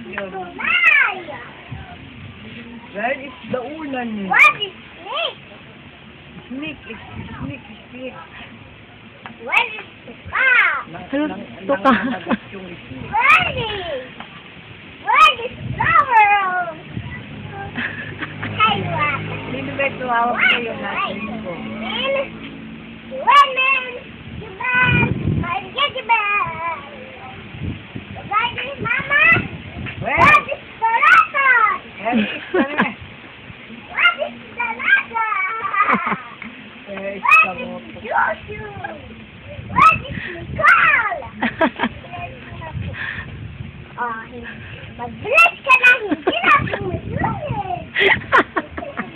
yun. Tunay! Where is the unan niya? What is snake? Snake, snake. What is tuka? Tuka. Where is flower? Hey, what? Sino ba tumawag sa'yo natin ko? Women, Japan, Japan. What is mama? Where? What is the letter? Where is the rest? What is the letter? Where is What the is motor? Joshua? What is Nicole? Oh, mag-bless ka na, hindi na sumusunod.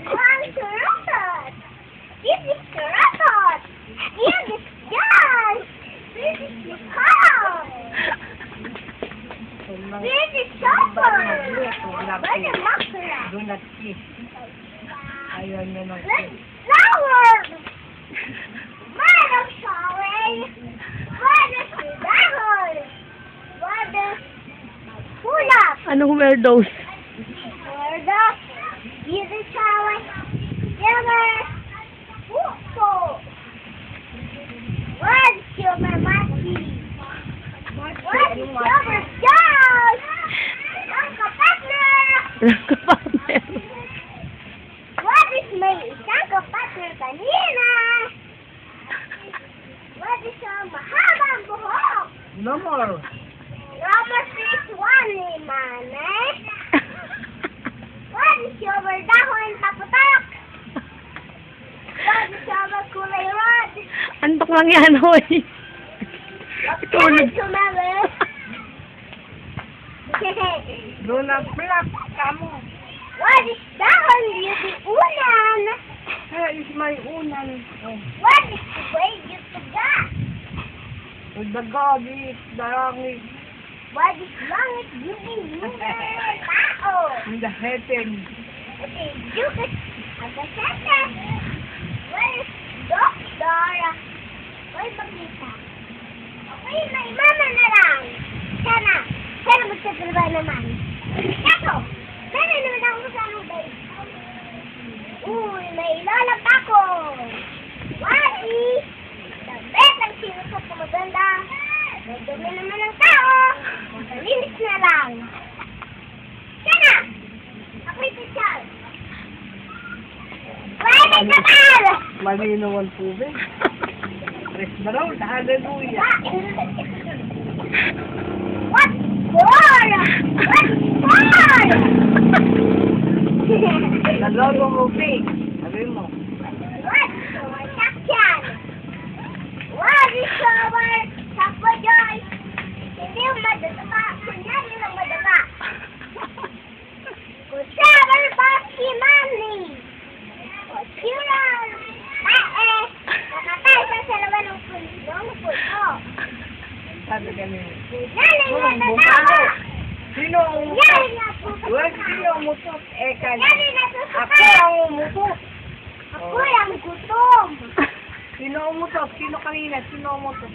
One carrot. This is carrot. This is John. This is Nicole. This is Chopper. What is Makara? Do not kiss. Ayaw niya ng What kiss. is flower? What is flower? What is dahon? What is kulap? Anong weirdos? Gordo, beauty shower, silver, puso. One silver monkey. One silver dog. One kapatner. What is may isang kapatner kanina? What is ang mahabang buhok? No more. Number 61 ni Manay. What is silver dahon taputok? What is silver kulay rod? Antok lang yan, hoy. Tulog. Do not pluck. Kamo. What is dahon beauty unan? Where is my unan? Oh. What is the way you forgot? With the God is the langit. What is langit beauty unan? Tao. In the heaven. Okay, Lucas, at the center. What is doctor? Why magkita? Okay, may mama na lang. Sana magtatrabaho naman. Kaso, sana naman ako sa babe. Uy, may ilalap ako. What is the best ang sinusot na maganda? May dumi naman ng tao. Malinis na lang. Sana! Ako'y pichal. Pwede ka pal! Malinaw ang tubig. Praise the Lord. Hallelujah. What for? What for? Nalolo mo, pig. Sabi mo. What for? Sakyan. What is our sapajoy? Hindi yung madadaba. Kunyari lang madaba. Kusabar ba si Mami? Kusiran. Nakatay sa salaman ng puso. Sabi kami. Nanay na natawa. Sino ang Nanay umutot? na puso. Well, sino ang umutot? Nanay na Ako susuka. ang umutot. Ako ang gutom. Sino ang umutot? Sino kanina? Sino ang umutot?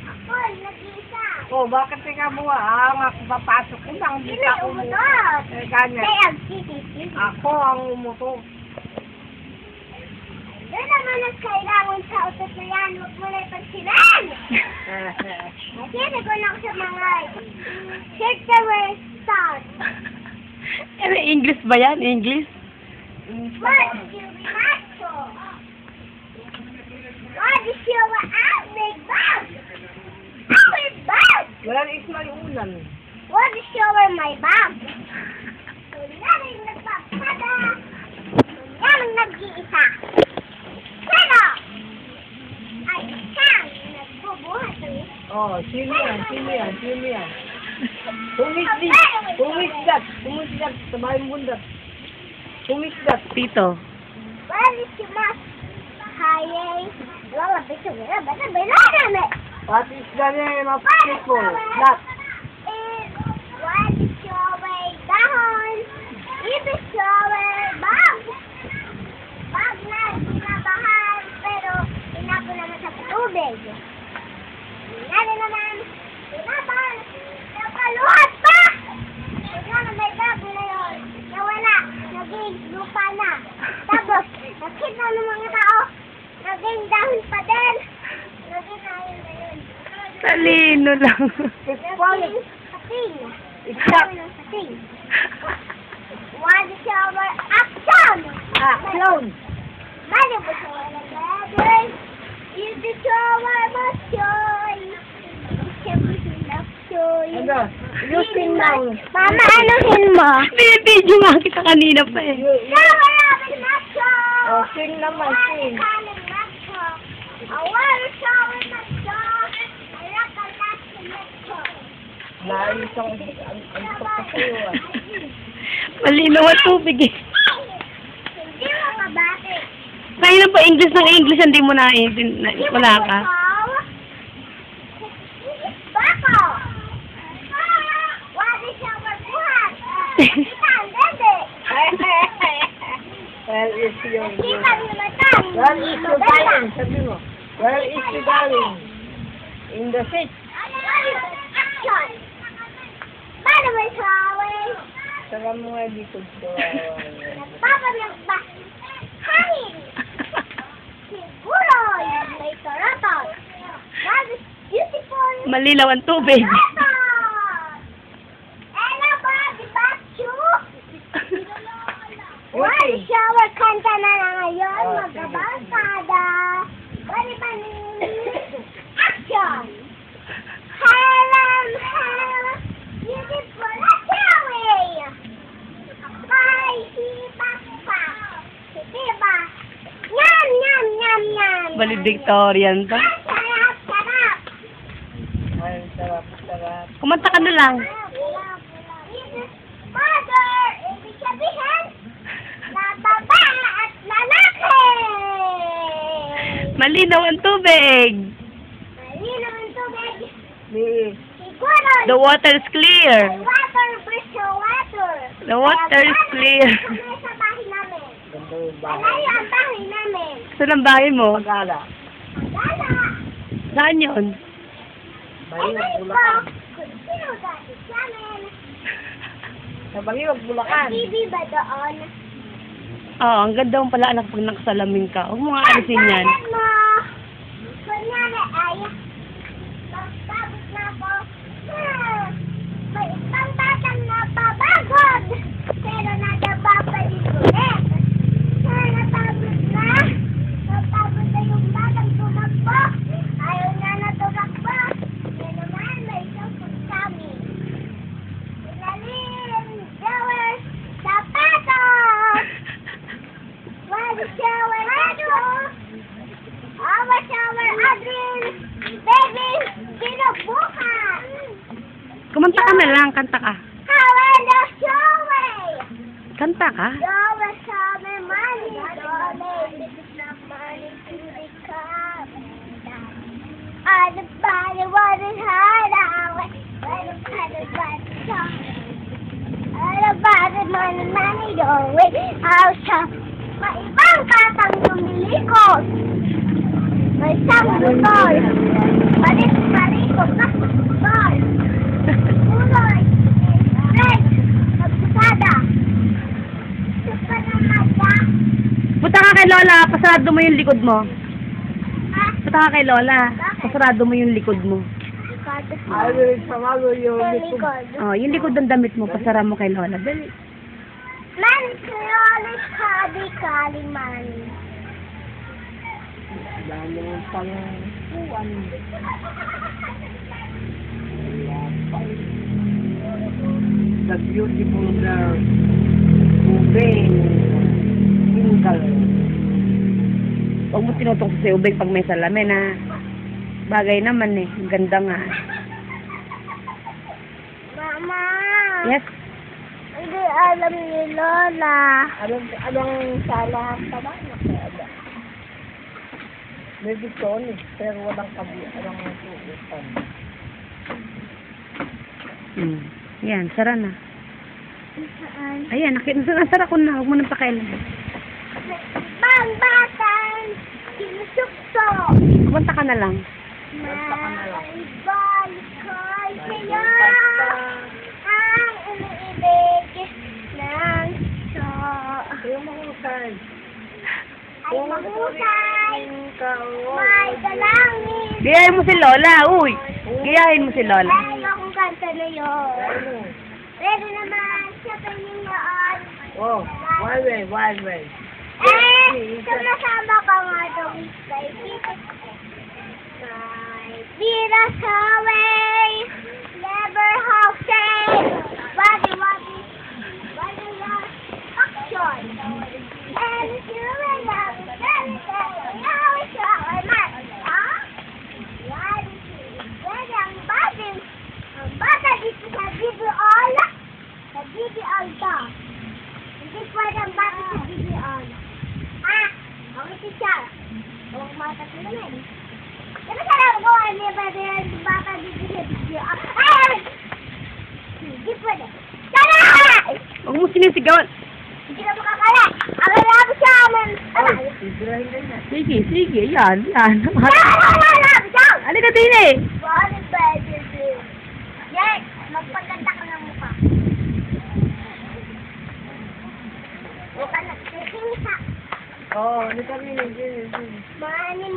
Ako nag-iisa. Oh, bakit ikaw mo nga papasok ko lang. Hindi Sino ka yung umutot. umutot? Ganyan. Kaya ang titi. Ako ang umutot. Doon naman ang kailangan sa utot na yan. Huwag mo na ipagsinan. Nakita ko lang sa mga circular stars. English ba yan? English? What is your macho? What is your big bag? Our bag! Wala is my ulan. What is your my bag? Kunyaring nagpapada. Kunyaring nag-iisa. Pero, ay isang nagbubuhat ng Oh, sino yan? Sino yan? Sino yan? Who is this? Who is that? Who is that? Sa bahay bundat. Who is that? Tito. What is your mas? Hayay. Wala ba siya? Wala ba siya? Wala na. What is the name of people? That. What is your dahon? It is your bag. Bag na binabahan pero inapo naman sa tubig. Nalo naman binabahan. Nakaluhat pa! Talino lang. Sating. Exact. Sating. Water shower action! Clown. Mali ba shower na gagawin? Ito shower masyoy. Siyempre silap shoy. Ano? Using now. Mama, anuhin mo? Binibidyo nga kita kanina pa eh. Shower namin masyo! Oh, sing naman, sing. Water masyo. A water shower masyo. Alak-alak sa masyo. Naayos ang pagkakayo ah. Malinaw ang tubig eh. Hindi mo kabate. Kaya pa English ng English, hindi mo naiintindihan. Wala ka. Bako! Wali siya magbuhat. Kita ang dede. Where is your... Kita ang namatang. Where is your darling? Sabi mo. Where is your darling? In the seat. Action! Paano may sawin? Saka mo nga dito. Nagpapalag ba? Hangin! Siguro yung may karatot. That is beautiful. Malinaw ang tubig. Hello ba? Di ba, Chu? One shower kanta na na ngayon. Magkabarkada. Bali ba ni... Action! Hello, beautiful shower. Bye, hipa-pa. Diba? Yum, yum, yum, yum. Valedictorian to. Sarap, sarap. Ay, sarap, sarap. Kumanta ka na lang. Mother, ibig sabihin, na babae at lalaki. Malinaw ang tubig. Malinaw ang tubig. Ni... Siguro, The water is clear. water, pressure water. The water is clear. Kami sa bahay namin. Ganda yung bahay. Malayo ang bahay namin. Saan ang bahay mo? Pag-ala. Gala. Saan yun? Baliwag, Bulacan. Sino dati sa amin? Sa Baliwag, Bulacan. TV ba doon? Oo, ang ganda mo pala anak pag nakasalamin ka. Huwag mo nga alisin yan. Bakit mo? Kunyari ay, magpapagod na ako. May isang batang napapagod. Pero nadababalik ulit. Napagod na. Napagod na yung batang tumakbo. Ayaw na natumakbo. Pero naman may isang kami. Ilalim, shower, sapatos. Water shower, Adro. Awa shower, Adrin. Baby, binubukas. Kumanta ka na lang, kanta ka. Shower the shower. Kanta ka? Shower, shower, money. Money, money to the cup. The body, water, hard away. The body, money, don't wait. I'll shop. May ibang katang lumilikot. May isang motor. Palit-palikot na motor. Uloy. Red. Magsusada. Suka na maga. Punta ka kay Lola, pasarado mo yung likod mo. Ha? Punta ka kay Lola, pasarado mo yung likod mo. I will samago yung Likod. Oh, yung likod ng damit mo, pasara mo kay Lola. Dali. Man, slowly, kali, man. dami ng pang-uwan. The beautiful girl, Ubeng, Inkal. Huwag mo tinutok si Ubeng pag may salamin, ha? Bagay naman, eh. Ang ganda nga. Mama. Yes? Hindi alam ni Lola. Anong sala ka ba? May bison eh, pero walang kabi. Anong tuutan? Yan, sara na. Saan? Ayan, nasara ko na. Huwag mo nang pakailan. Bang-batang sinusukso. Kumanta ka na lang. Maibalik ko'y sa'yo ang umiibig ng so. Yung mahusay. Ay mahusay, Ikaw. may dalangin. Biyay mo si Lola, uy! Gayahin mo si Lola. Ay, akong kanta na yun. Ano? Pwede naman sa Panginoon. Oh, one way. Sama-sama ka nga daw kay Tito. My feet are away, never have faith. Body, action. And you will love me, very now it's all mine. Huh? Pwede ang bata dito sa BBL. Sa BBL to. Hindi pwede ang bata sa BBL. Ah, okay si Chara. Huwag mata ko naman. Diba sarap ko, hindi pwede ang bata dito sa BBL. Ay! Hindi pwede. Chara! Huwag mo sinisigawan. Hindi na makakala. Ang labo sa amin. Ano? Ibrahim na yan. Sige. Yan. Labo sa amin. Halika din eh. Body pwede. Yes, magpaganda ka ng mukha. O ka na, sa. Oh, ano kami yun? Mani.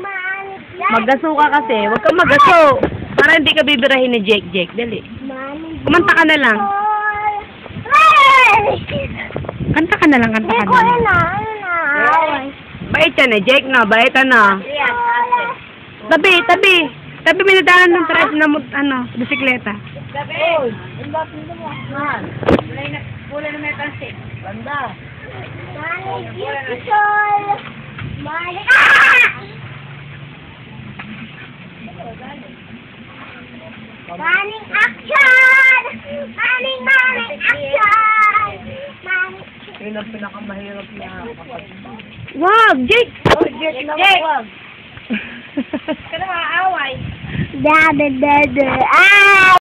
Magaso ka kasi. Huwag kang magaso. Para hindi ka bibirahin ni Jake. Dali. Mani. Kumanta ka na lang. Kanta ka na lang. Hindi ko na. Bait ka na, Jake na. Bait ka na. Yan, Tabi. Tabi minadaan ng bisikleta. Gabi! Ang bakit mo? Kulay na may pansit. Banda. Mani, beautiful. Mani. Maning action! Maning action! Maning. Yun ang pinakamahirap na kapatid. Wag, Jake! Oh, Jake naman, wag. Ka na maaaway. Dada. Ah!